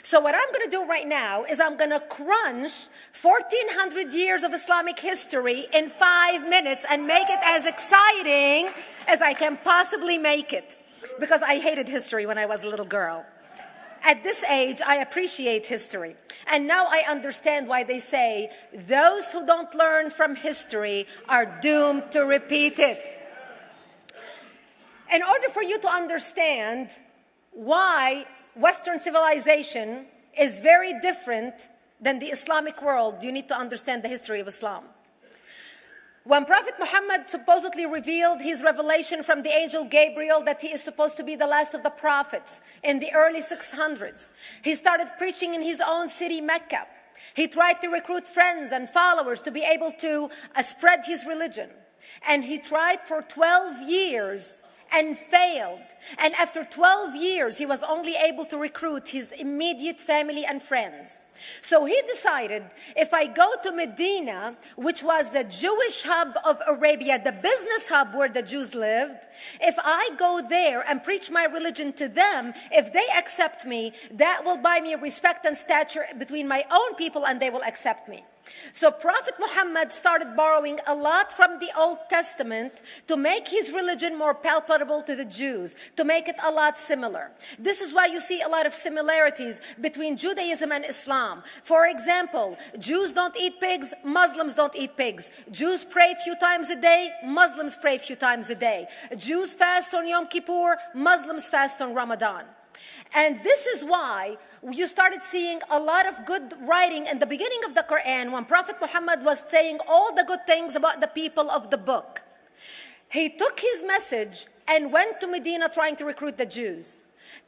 So what I'm going to do right now is I'm going to crunch 1,400 years of Islamic history in 5 minutes and make it as exciting as I can possibly make it. Because I hated history when I was a little girl. At this age, I appreciate history. And now I understand why they say those who don't learn from history are doomed to repeat it. In order for you to understand why Western civilization is very different than the Islamic world, you need to understand the history of Islam. When Prophet Muhammad supposedly revealed his revelation from the angel Gabriel that he is supposed to be the last of the prophets in the early 600s, he started preaching in his own city, Mecca. He tried to recruit friends and followers to be able to spread his religion. And he tried for 12 years and failed. And after 12 years, he was only able to recruit his immediate family and friends. So he decided, if I go to Medina, which was the Jewish hub of Arabia, the business hub where the Jews lived, if I go there and preach my religion to them, if they accept me, that will buy me respect and stature between my own people, and they will accept me. So Prophet Muhammad started borrowing a lot from the Old Testament to make his religion more palpable to the Jews, to make it a lot similar. This is why you see a lot of similarities between Judaism and Islam. For example, Jews don't eat pigs, Muslims don't eat pigs. Jews pray a few times a day, Muslims pray a few times a day. Jews fast on Yom Kippur, Muslims fast on Ramadan. And this is why you started seeing a lot of good writing in the beginning of the Quran when Prophet Muhammad was saying all the good things about the people of the book. He took his message and went to Medina trying to recruit the Jews,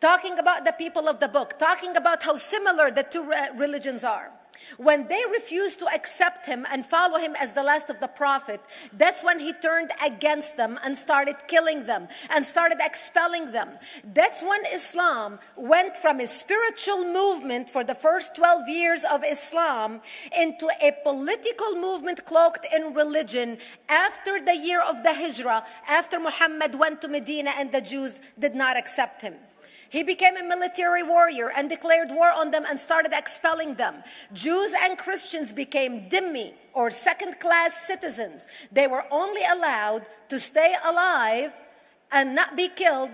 talking about the people of the book, talking about how similar the two religions are. When they refused to accept him and follow him as the last of the prophet, that's when he turned against them and started killing them and started expelling them. That's when Islam went from a spiritual movement for the first 12 years of Islam into a political movement cloaked in religion after the year of the Hijrah, after Muhammad went to Medina and the Jews did not accept him. He became a military warrior and declared war on them and started expelling them. Jews and Christians became dhimmi, or second-class citizens. They were only allowed to stay alive and not be killed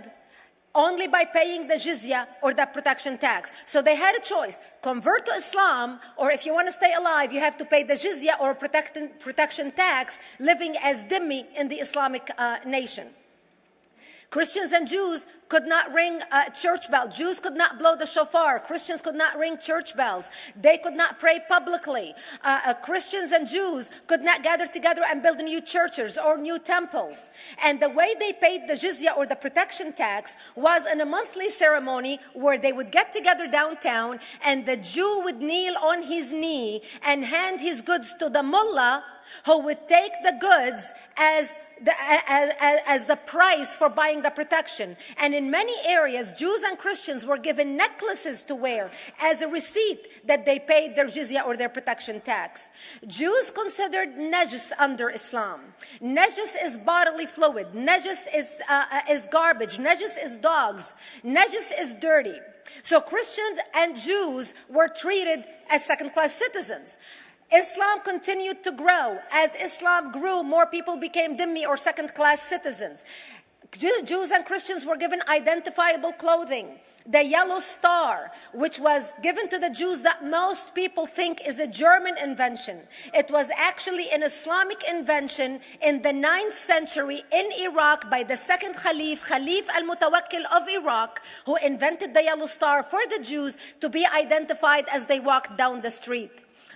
only by paying the jizya, or the protection tax. So they had a choice: convert to Islam, or if you want to stay alive, you have to pay the jizya or protection tax, living as dhimmi in the Islamic nation. Christians and Jews could not ring church bells. Jews could not blow the shofar. Christians could not ring church bells. They could not pray publicly. Christians and Jews could not gather together and build new churches or new temples. And the way they paid the jizya, or the protection tax, was in a monthly ceremony where they would get together downtown and the Jew would kneel on his knee and hand his goods to the mullah, who would take the goods as the price for buying the protection. And in many areas, Jews and Christians were given necklaces to wear as a receipt that they paid their jizya, or their protection tax. Jews considered najis under Islam. Najis is bodily fluid. Najis is garbage. Najis is dogs. Najis is dirty. So Christians and Jews were treated as second-class citizens. Islam continued to grow. As Islam grew, more people became dhimmi, or second-class citizens. Jews and Christians were given identifiable clothing. The yellow star, which was given to the Jews, that most people think is a German invention. It was actually an Islamic invention in the 9th century in Iraq by the second Khalif al-Mutawakkil of Iraq, who invented the yellow star for the Jews to be identified as they walked down the street.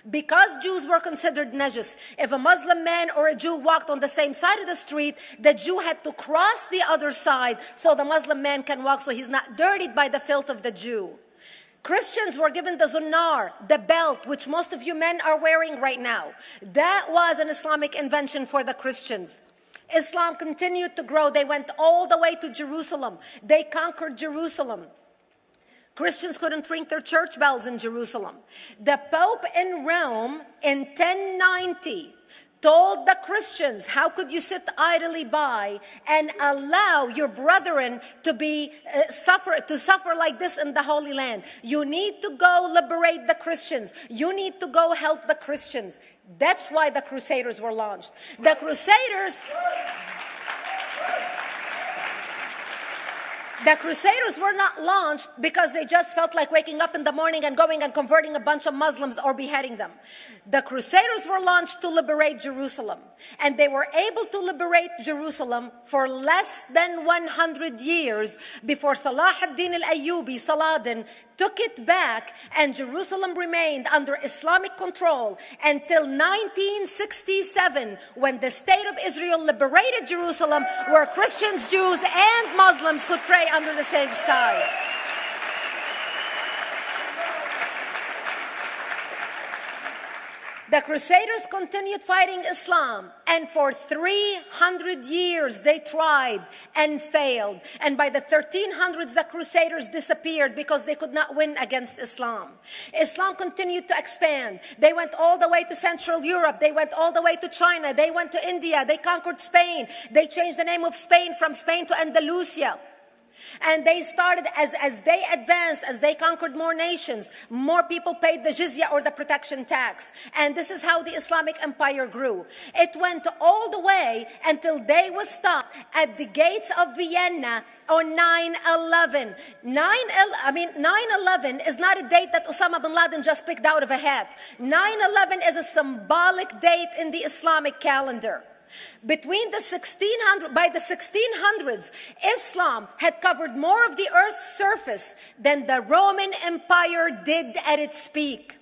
Because Jews were considered najis, if a Muslim man or a Jew walked on the same side of the street, the Jew had to cross the other side so the Muslim man can walk, so he's not dirtied by the filth of the Jew. Christians were given the zunnar, the belt, which most of you men are wearing right now. That was an Islamic invention for the Christians. Islam continued to grow. They went all the way to Jerusalem. They conquered Jerusalem. Christians couldn't ring their church bells in Jerusalem. The Pope in Rome in 1090 told the Christians, how could you sit idly by and allow your brethren to suffer like this in the Holy Land? You need to go liberate the Christians. You need to go help the Christians. That's why the Crusaders were launched. The Crusaders were not launched because they just felt like waking up in the morning and going and converting a bunch of Muslims or beheading them. The Crusaders were launched to liberate Jerusalem. And they were able to liberate Jerusalem for less than 100 years before Salah ad-Din al-Ayyubi, Saladin, took it back, and Jerusalem remained under Islamic control until 1967, when the State of Israel liberated Jerusalem, where Christians, Jews, and Muslims could pray under the same sky. The Crusaders continued fighting Islam, and for 300 years they tried and failed. And by the 1300s, the Crusaders disappeared because they could not win against Islam. Islam continued to expand. They went all the way to Central Europe. They went all the way to China. They went to India. They conquered Spain. They changed the name of Spain from Spain to Andalusia. And they started, as they advanced, as they conquered more nations, more people paid the jizya, or the protection tax. And this is how the Islamic Empire grew. It went all the way until they was stopped at the gates of Vienna on 9/11. 9/11 is not a date that Osama bin Laden just picked out of a hat. 9/11 is a symbolic date in the Islamic calendar. By the 1600s, Islam had covered more of the earth's surface than the Roman Empire did at its peak.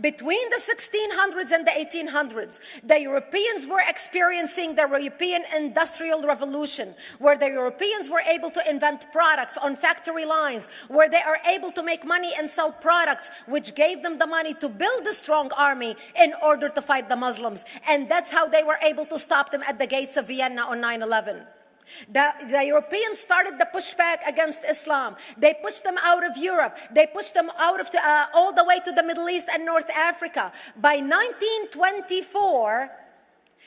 Between the 1600s and the 1800s, the Europeans were experiencing the European Industrial Revolution, where the Europeans were able to invent products on factory lines, where they are able to make money and sell products, which gave them the money to build a strong army in order to fight the Muslims. And that's how they were able to stop them at the gates of Vienna on 9/11. The Europeans started the pushback against Islam. They pushed them out of Europe. They pushed them out of all the way to the Middle East and North Africa. By 1924,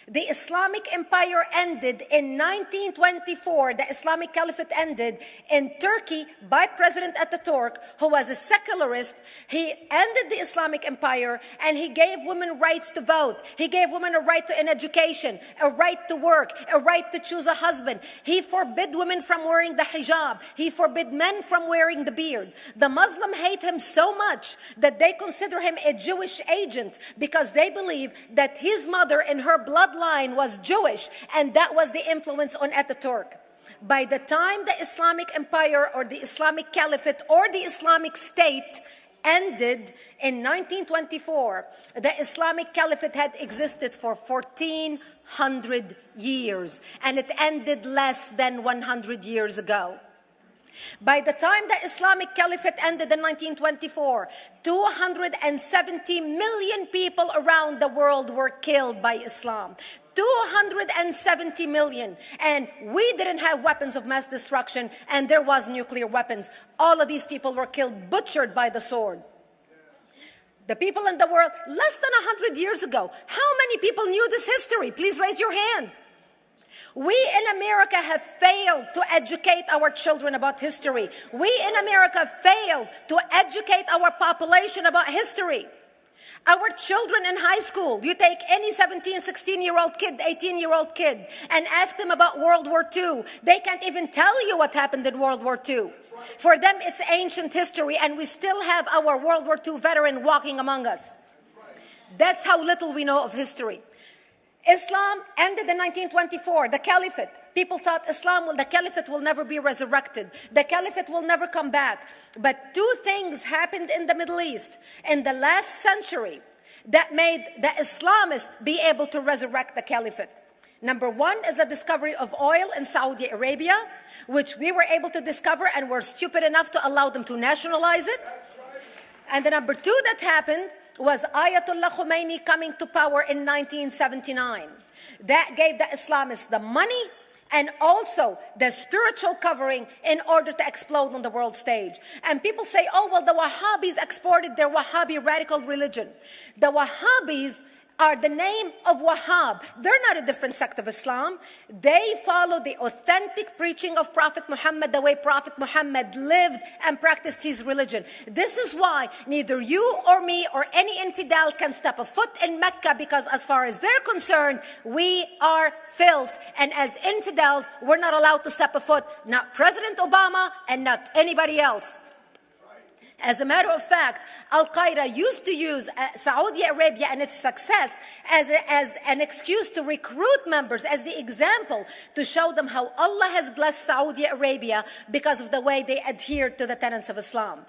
the Islamic Empire ended. In 1924, the Islamic Caliphate ended in Turkey by President Ataturk, who was a secularist. He ended the Islamic Empire, and he gave women rights to vote. He gave women a right to an education, a right to work, a right to choose a husband. He forbid women from wearing the hijab. He forbid men from wearing the beard. The Muslims hate him so much that they consider him a Jewish agent, because they believe that his mother in her bloodline was Jewish, and that was the influence on Ataturk. By the time the Islamic Empire, or the Islamic Caliphate, or the Islamic State ended in 1924, the Islamic Caliphate had existed for 1400 years, and it ended less than 100 years ago. By the time the Islamic Caliphate ended in 1924, 270 million people around the world were killed by Islam. 270 million. And we didn't have weapons of mass destruction, and there was nuclear weapons. All of these people were killed, butchered by the sword. The people in the world, less than 100 years ago, how many people knew this history? Please raise your hand. We in America have failed to educate our children about history. We in America failed to educate our population about history. Our children in high school, you take any 17, 16-year-old kid, 18-year-old kid, and ask them about World War II. They can't even tell you what happened in World War II. For them, it's ancient history, and we still have our World War II veteran walking among us. That's how little we know of history. Islam ended in 1924, the Caliphate. People thought the Caliphate will never be resurrected. The Caliphate will never come back. But two things happened in the Middle East in the last century that made the Islamists be able to resurrect the Caliphate. Number one is the discovery of oil in Saudi Arabia, which we were able to discover and were stupid enough to allow them to nationalize it. And the number two that happened was Ayatollah Khomeini coming to power in 1979. That gave the Islamists the money and also the spiritual covering in order to explode on the world stage. And people say, oh, well, the Wahhabis exported their Wahhabi radical religion. The Wahhabis are the name of Wahhab. They're not a different sect of Islam. They follow the authentic preaching of Prophet Muhammad, the way Prophet Muhammad lived and practiced his religion. This is why neither you or me or any infidel can step a foot in Mecca, because as far as they're concerned, we are filth. And as infidels, we're not allowed to step a foot, not President Obama and not anybody else. As a matter of fact, Al-Qaeda used to use Saudi Arabia and its success as an excuse to recruit members, as the example to show them how Allah has blessed Saudi Arabia because of the way they adhere to the tenets of Islam.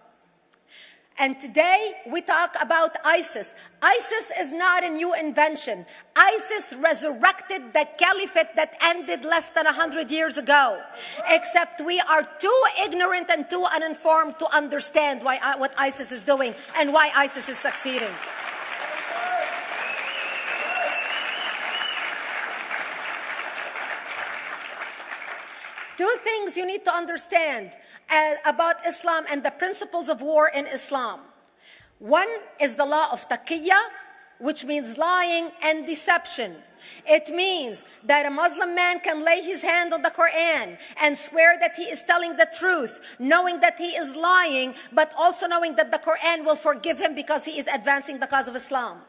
And today we talk about ISIS. ISIS is not a new invention. ISIS resurrected the caliphate that ended less than 100 years ago. Except we are too ignorant and too uninformed to understand what ISIS is doing and why ISIS is succeeding. Two things you need to understand about Islam and the principles of war in Islam. One is the law of taqiyya, which means lying and deception. It means that a Muslim man can lay his hand on the Quran and swear that he is telling the truth, knowing that he is lying, but also knowing that the Quran will forgive him because he is advancing the cause of Islam.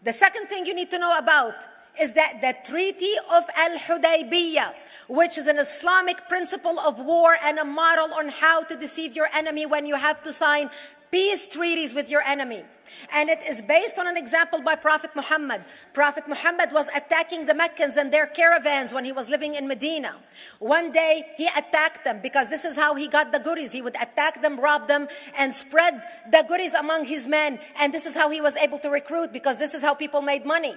The second thing you need to know about is that the Treaty of Al-Hudaybiyah, which is an Islamic principle of war and a model on how to deceive your enemy when you have to sign peace treaties with your enemy. And it is based on an example by Prophet Muhammad. Prophet Muhammad was attacking the Meccans and their caravans when he was living in Medina. One day he attacked them because this is how he got the goodies. He would attack them, rob them, and spread the goodies among his men. And this is how he was able to recruit, because this is how people made money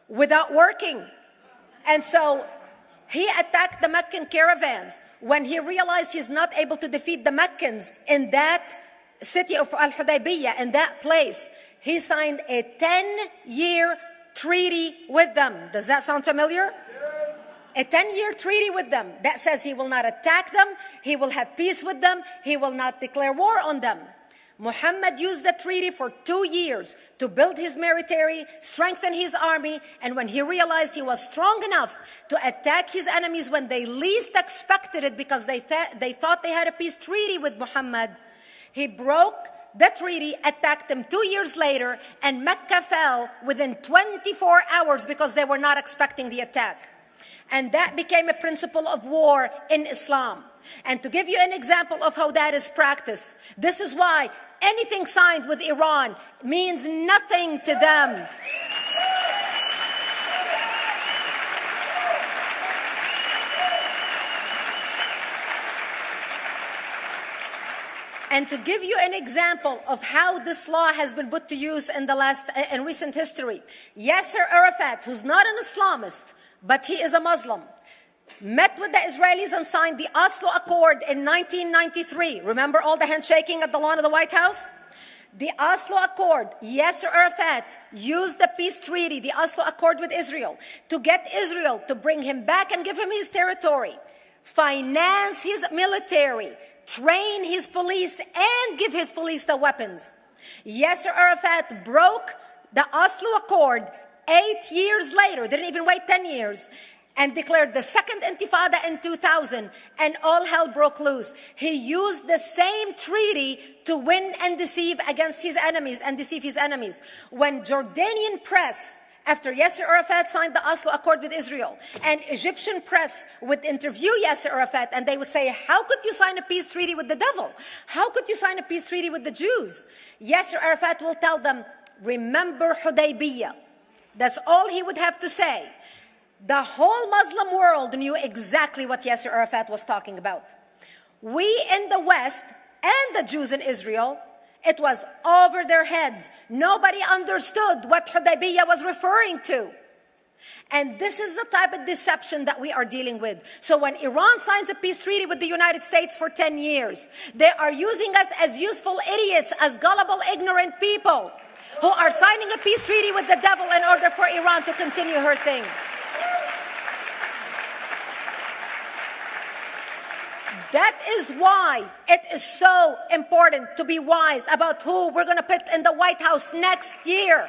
without working. And so he attacked the Meccan caravans. When he realized he's not able to defeat the Meccans in that city of Al-Hudaybiyah, in that place, he signed a 10-year treaty with them. Does that sound familiar? A 10-year treaty with them that says he will not attack them, he will have peace with them, he will not declare war on them. Muhammad used the treaty for 2 years to build his military, strengthen his army, and when he realized he was strong enough to attack his enemies when they least expected it, because they thought they had a peace treaty with Muhammad, he broke the treaty, attacked them 2 years later, and Mecca fell within 24 hours because they were not expecting the attack. And that became a principle of war in Islam. And to give you an example of how that is practiced, this is why anything signed with Iran means nothing to them. And to give you an example of how this law has been put to use in recent history, Yasser Arafat, who's not an Islamist, but he is a Muslim, met with the Israelis and signed the Oslo Accord in 1993. Remember all the handshaking at the lawn of the White House? The Oslo Accord, Yasser Arafat used the peace treaty, the Oslo Accord with Israel, to get Israel to bring him back and give him his territory, finance his military, train his police, and give his police the weapons. Yasser Arafat broke the Oslo Accord 8 years later, didn't even wait 10 years, and declared the second intifada in 2000, and all hell broke loose. He used the same treaty to win and deceive against his enemies and deceive his enemies. When Jordanian press, after Yasser Arafat signed the Oslo Accord with Israel, and Egyptian press would interview Yasser Arafat, and they would say, how could you sign a peace treaty with the devil? How could you sign a peace treaty with the Jews? Yasser Arafat will tell them, remember Hudaybiyah. That's all he would have to say. The whole Muslim world knew exactly what Yasser Arafat was talking about. We in the West and the Jews in Israel, it was over their heads. Nobody understood what Hudaybiyah was referring to. And this is the type of deception that we are dealing with. So when Iran signs a peace treaty with the United States for 10 years, they are using us as useful idiots, as gullible, ignorant people who are signing a peace treaty with the devil in order for Iran to continue her thing. That is why it is so important to be wise about who we're going to put in the White House next year.